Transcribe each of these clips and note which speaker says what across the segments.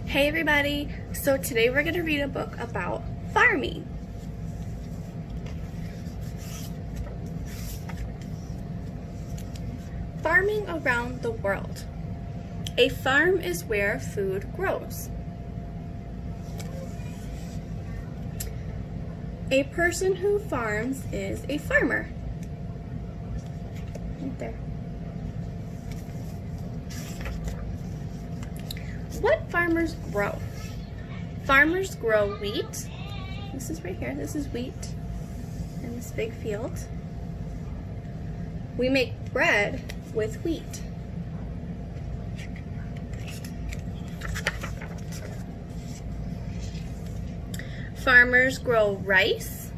Speaker 1: Hey everybody! So today we're going to read a book about farming. Farming around the world. A farm is where food grows. A person who farms is a farmer. Right there. What farmers grow? Farmers grow wheat. This is right here. This is wheat in this big field. We make bread with wheat. Farmers grow rice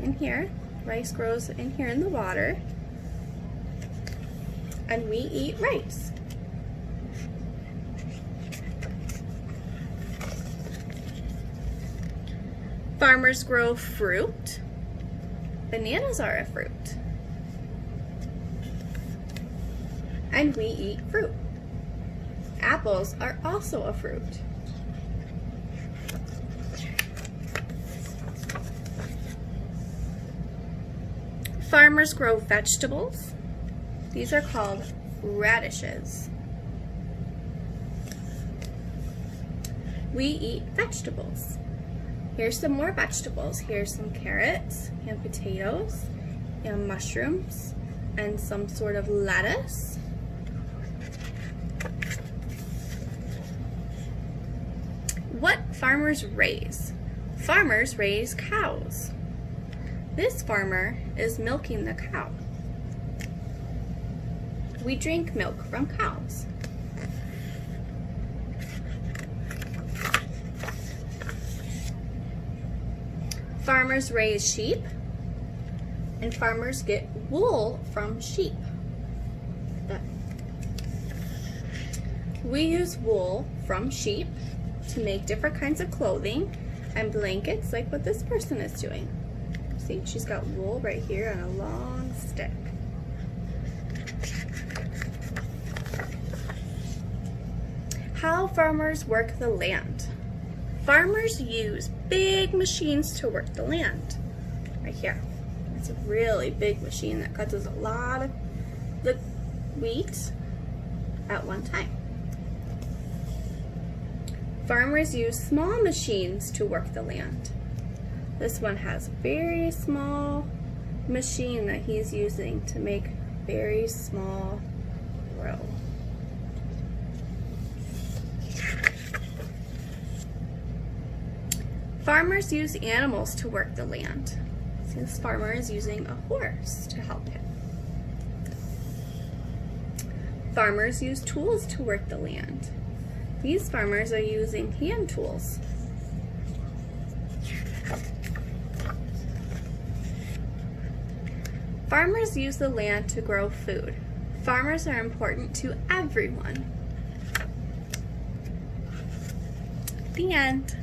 Speaker 1: in here. Rice grows in here in the water. And we eat rice. Farmers grow fruit. Bananas are a fruit. And we eat fruit. Apples are also a fruit. Farmers grow vegetables. These are called radishes. We eat vegetables. Here's some more vegetables. Here's some carrots and potatoes and mushrooms and some sort of lettuce. What farmers raise? Farmers raise cows. This farmer is milking the cow. We drink milk from cows. Farmers raise sheep, and farmers get wool from sheep. We use wool from sheep to make different kinds of clothing and blankets like what this person is doing. See, she's got wool right here on a long stick. How farmers work the land. Farmers use big machines to work the land. Right here. It's a really big machine that cuts a lot of the wheat at one time. Farmers use small machines to work the land. This one has a very small machine that he's using to make very small row. Farmers use animals to work the land. So this farmer is using a horse to help him. Farmers use tools to work the land. These farmers are using hand tools. Farmers use the land to grow food. Farmers are important to everyone. The end.